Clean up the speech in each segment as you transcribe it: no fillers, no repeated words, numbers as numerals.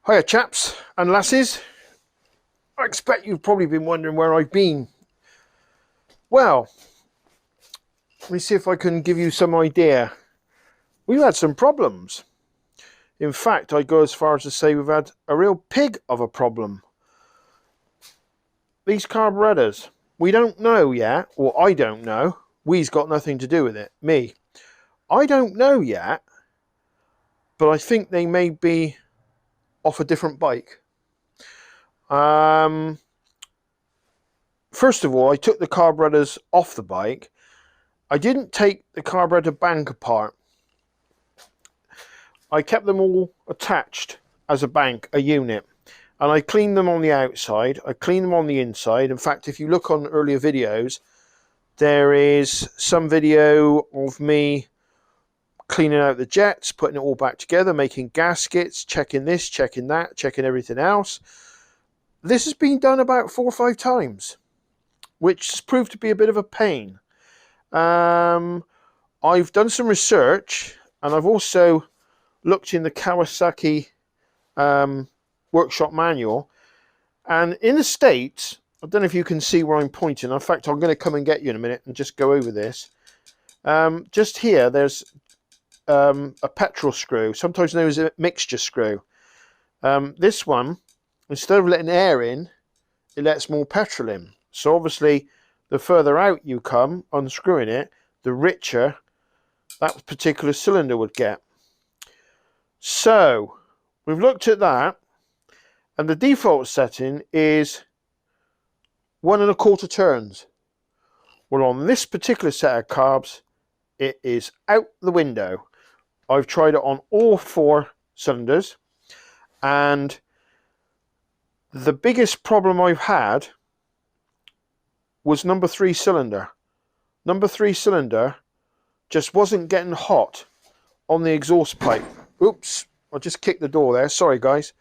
Hiya chaps and lasses. I expect you've probably been wondering where I've been. Well, let me see if I can give you some idea. We've had some problems. In fact, I go as far as to say we've had a real pig of a problem. These carburetors, we don't know yet, or I don't know. We's got nothing to do with it, me. I don't know yet, but I think they may be off a different bike. First of all, I took the carburetors off the bike. I didn't take the carburetor bank apart. I kept them all attached as a bank, a unit. And I cleaned them on the outside. I cleaned them on the inside. In fact, if you look on earlier videos, there is some video of me cleaning out the jets, putting it all back together, making gaskets, checking this, checking that, checking everything else. This has been done about 4 or 5 times, which has proved to be a bit of a pain. I've done some research, and I've also looked in the Kawasaki workshop manual, and in the States, I don't know if you can see where I'm pointing. In fact, I'm going to come and get you in a minute and just go over this. Just here, there's a petrol screw, sometimes known as a mixture screw. This one, instead of letting air in, it lets more petrol in. So obviously, the further out you come unscrewing it, the richer that particular cylinder would get. So we've looked at that, and the default setting is 1 1/4 turns. Well, on this particular set of carbs, it is out the window. I've tried it on all 4 cylinders, and the biggest problem I've had was number 3 cylinder. Number 3 cylinder just wasn't getting hot on the exhaust pipe. Oops, I just kicked the door there. Sorry, guys.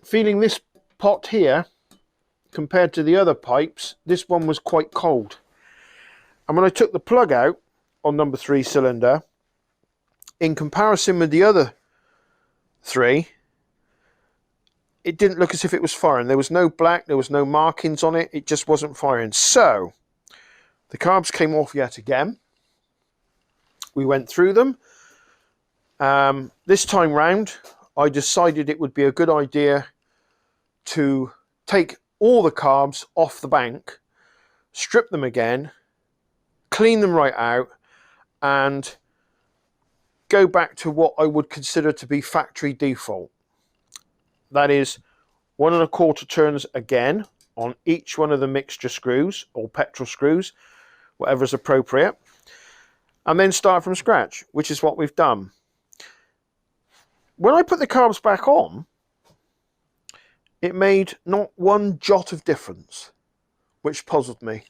Feeling this pot here, compared to the other pipes, this one was quite cold. And when I took the plug out on number 3 cylinder, in comparison with the other 3, it didn't look as if it was firing. There was no black, there was no markings on it. It just wasn't firing. So the carbs came off yet again. We went through them. This time round, I decided it would be a good idea to take all the carbs off the bank, strip them again, clean them right out, and go back to what I would consider to be factory default. That is 1 1/4 turns again on each one of the mixture screws or petrol screws, whatever's appropriate, and then start from scratch, which is what we've done. When I put the carbs back on, it made not one jot of difference, which puzzled me.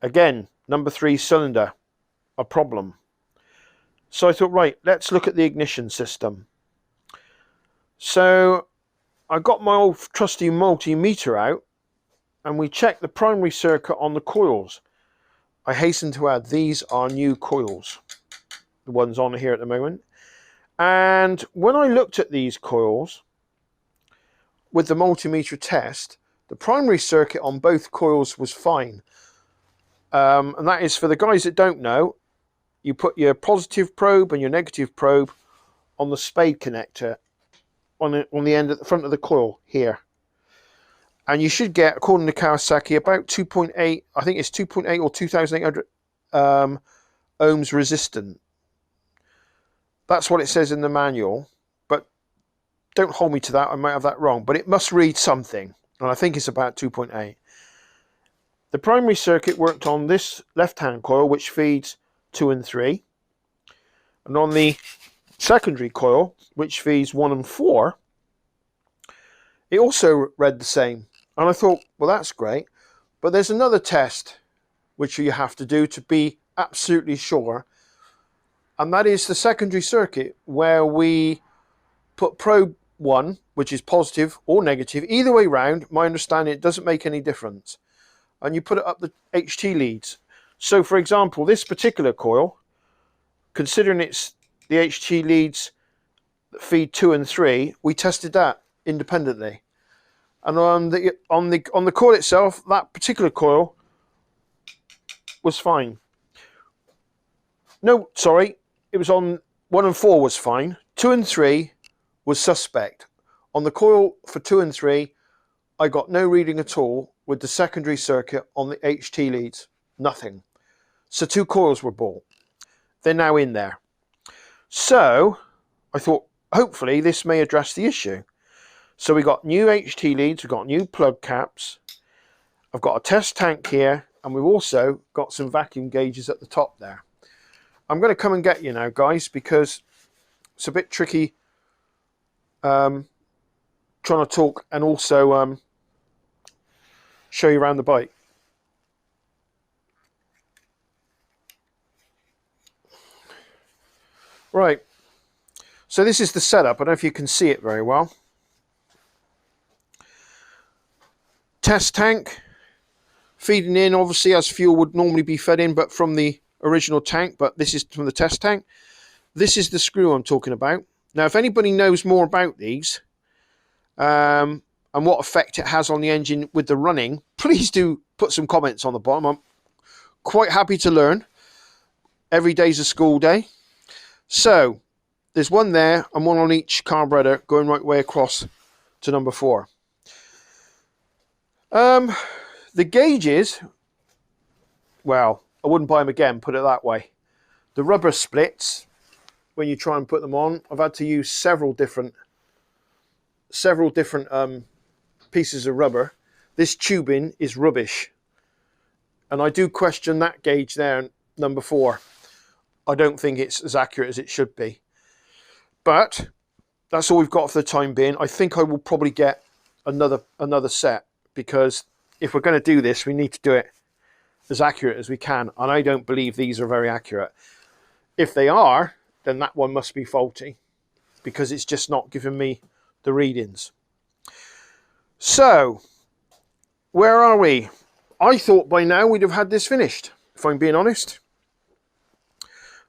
Again, number 3 cylinder, a problem. So I thought, right, let's look at the ignition system. So I got my old trusty multimeter out, and we checked the primary circuit on the coils. I hasten to add, these are new coils, the ones on here at the moment. And when I looked at these coils with the multimeter test, the primary circuit on both coils was fine. And that is, for the guys that don't know, you put your positive probe and your negative probe on the spade connector on the end at the front of the coil here. And you should get, according to Kawasaki, about 2.8, I think it's 2.8 or 2,800 ohms resistant. That's what it says in the manual, but don't hold me to that, I might have that wrong, but it must read something, and I think it's about 2.8. The primary circuit worked on this left-hand coil, which feeds 2 and 3, and on the secondary coil, which feeds 1 and 4, it also read the same. And I thought, well, that's great, but there's another test which you have to do to be absolutely sure, and that is the secondary circuit, where we put probe 1, which is positive or negative, either way round. My understanding, it doesn't make any difference, and you put it up the HT leads. So for example, this particular coil, considering it's the HT leads feed 2 and 3, we tested that independently. And on the coil itself, that particular coil was fine. No, sorry, it was on 1 and 4 was fine. 2 and 3 was suspect. On the coil for 2 and 3, I got no reading at all with the secondary circuit on the HT leads. Nothing. So 2 coils were bought. They're now in there. So I thought, hopefully this may address the issue. So we got new HT leads, we've got new plug caps. I've got a test tank here, and we've also got some vacuum gauges at the top there. I'm going to come and get you now, guys, because it's a bit tricky trying to talk and also show you around the bike. Right, so this is the setup. I don't know if you can see it very well. Test tank feeding in, obviously, as fuel would normally be fed in, but from the original tank, but this is from the test tank. This is the screw I'm talking about. Now, if anybody knows more about these and what effect it has on the engine with the running, please do put some comments on the bottom. I'm quite happy to learn. Every day's a school day. So there's one there and one on each carburetor going right way across to number 4. The gauges, well, I wouldn't buy them again, put it that way. The rubber splits, when you try and put them on, I've had to use several different pieces of rubber. This tubing is rubbish. And I do question that gauge there, number 4. I don't think it's as accurate as it should be. But that's all we've got for the time being. I think I will probably get another set, because if we're going to do this, we need to do it as accurate as we can. And I don't believe these are very accurate. If they are, then that one must be faulty, because it's just not giving me the readings. So, where are we? I thought by now we'd have had this finished, if I'm being honest.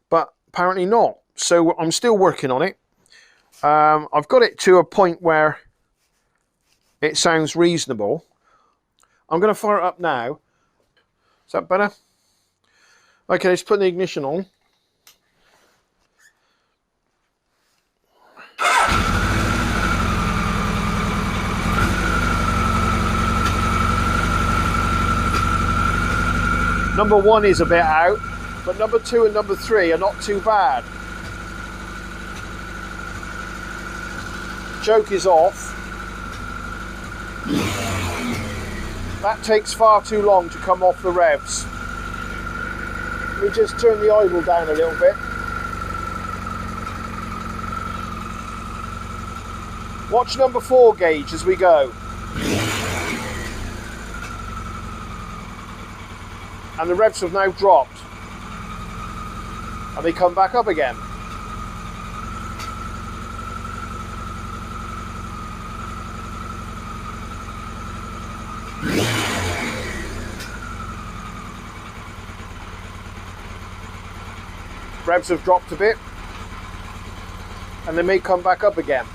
But apparently not. So I'm still working on it. I've got it to a point where it sounds reasonable. I'm going to fire it up now. Is that better? Okay, let's put the ignition on. Number 1 is a bit out, but number 2 and number 3 are not too bad. Choke is off. That takes far too long to come off the revs. Let me just turn the idle down a little bit. Watch number 4 gauge as we go. And the revs have now dropped. And they come back up again. Revs have dropped a bit, and they may come back up again.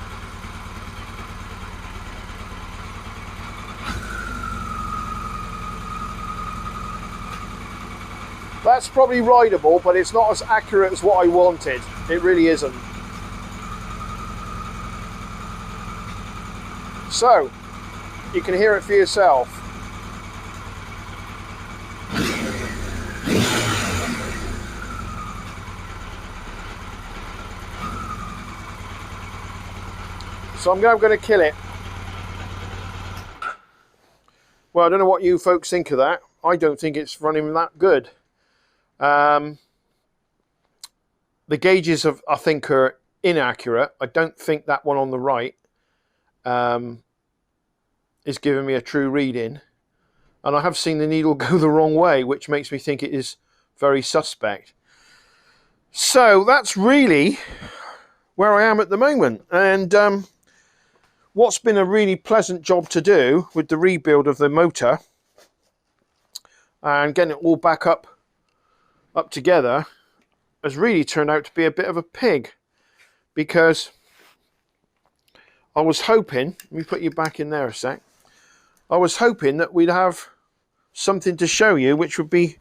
That's probably rideable, but it's not as accurate as what I wanted. It really isn't. So, you can hear it for yourself. So I'm going to kill it. Well, I don't know what you folks think of that. I don't think it's running that good. The gauges I think are inaccurate. I don't think that one on the right is giving me a true reading. And I have seen the needle go the wrong way, which makes me think it is very suspect. So that's really where I am at the moment. And what's been a really pleasant job to do with the rebuild of the motor and getting it all back up together has really turned out to be a bit of a pig, because I was hoping, let me put you back in there a sec. I was hoping that we'd have something to show you which would be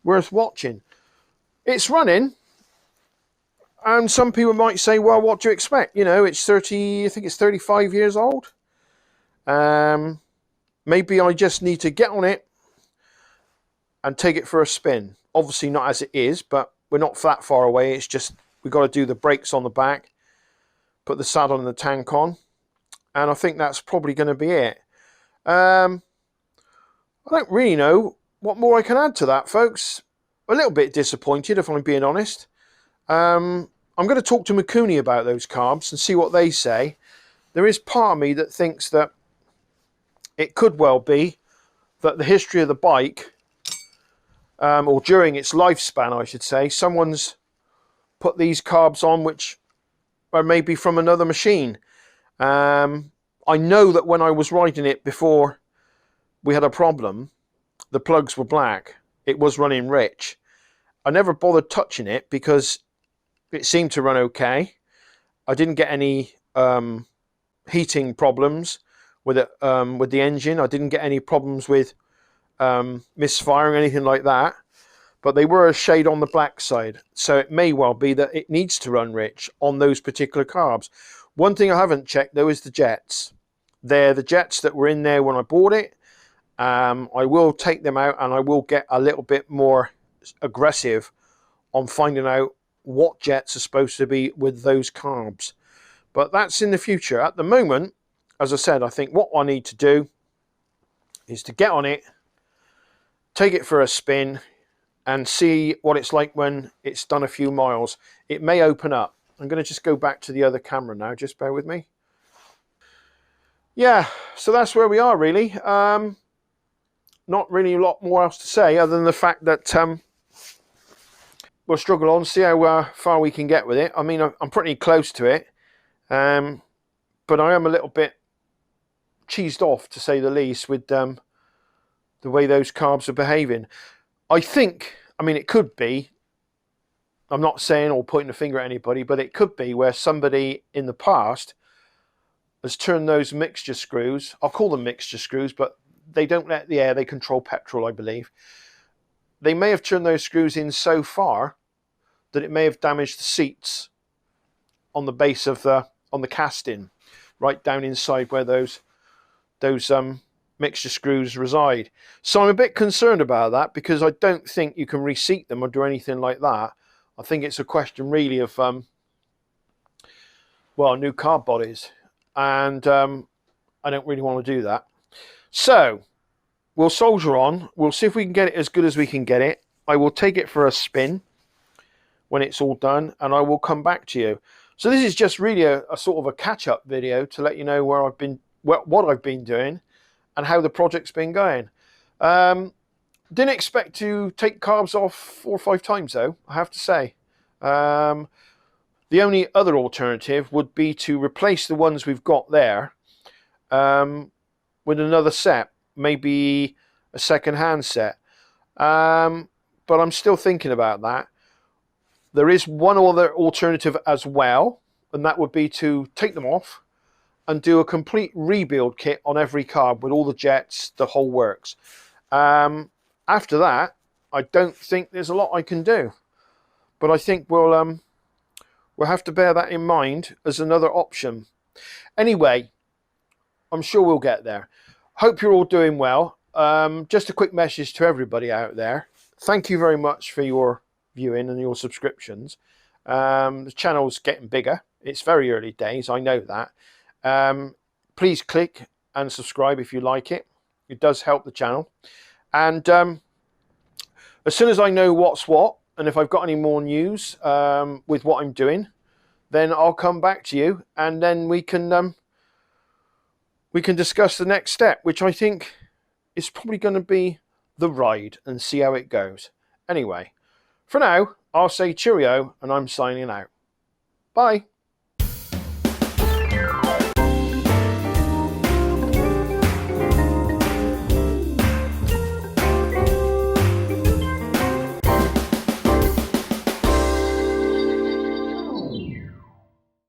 worth watching. It's running, and some people might say, well, what do you expect? You know, it's 30, I think it's 35 years old. Maybe I just need to get on it and take it for a spin. Obviously not as it is, but we're not that far away. It's just we've got to do the brakes on the back, put the saddle and the tank on, and I think that's probably going to be it. I don't really know what more I can add to that, folks. A little bit disappointed, if I'm being honest. I'm going to talk to Mikuni about those carbs and see what they say. There is part of me that thinks that it could well be that the history of the bike, or during its lifespan, I should say, someone's put these carbs on which are maybe from another machine. I know that when I was riding it before we had a problem, the plugs were black. It was running rich. I never bothered touching it because it seemed to run okay. I didn't get any heating problems with it, with the engine. I didn't get any problems with misfiring, anything like that. But they were a shade on the black side. So it may well be that it needs to run rich on those particular carbs. One thing I haven't checked, though, is the jets. They're the jets that were in there when I bought it. I will take them out and I will get a little bit more aggressive on finding out what jets are supposed to be with those carbs. But that's in the future. At the moment, as I said, I think what I need to do is to get on it, take it for a spin, and see what it's like when it's done a few miles. It may open up. I'm going to just go back to the other camera now. Just bear with me. Yeah, so that's where we are, really. Not really a lot more else to say other than the fact that we'll struggle on, see how far we can get with it. I mean, I'm pretty close to it, but I am a little bit cheesed off, to say the least, with the way those carbs are behaving. I think, I mean, it could be, I'm not saying or pointing a finger at anybody, but it could be where somebody in the past has turned those mixture screws, I'll call them mixture screws, but they don't let the air, they control petrol, I believe. They may have turned those screws in so far that it may have damaged the seats on the base of on the casting, right down inside where those mixture screws reside. So I'm a bit concerned about that, because I don't think you can reseat them or do anything like that. I think it's a question really of well, new carb bodies, and I don't really want to do that. So we'll soldier on. We'll see if we can get it as good as we can get it. I will take it for a spin when it's all done, and I will come back to you. So this is just really a sort of a catch-up video to let you know where I've been, what I've been doing, and how the project's been going. Didn't expect to take carbs off 4 or 5 times, though, I have to say. The only other alternative would be to replace the ones we've got there with another set, maybe a second-hand set. But I'm still thinking about that. There is one other alternative as well, and that would be to take them off and do a complete rebuild kit on every carb with all the jets, the whole works. After that, I don't think there's a lot I can do. But I think we'll have to bear that in mind as another option. Anyway, I'm sure we'll get there. Hope you're all doing well. Just a quick message to everybody out there. Thank you very much for your viewing and your subscriptions. The channel's getting bigger. It's very early days, I know that. Please click and subscribe if you like it. It does help the channel. And as soon as I know what's what, and if I've got any more news with what I'm doing, then I'll come back to you, and then we can discuss the next step, which I think is probably going to be the ride, and see how it goes. Anyway, for now, I'll say cheerio, and I'm signing out. Bye.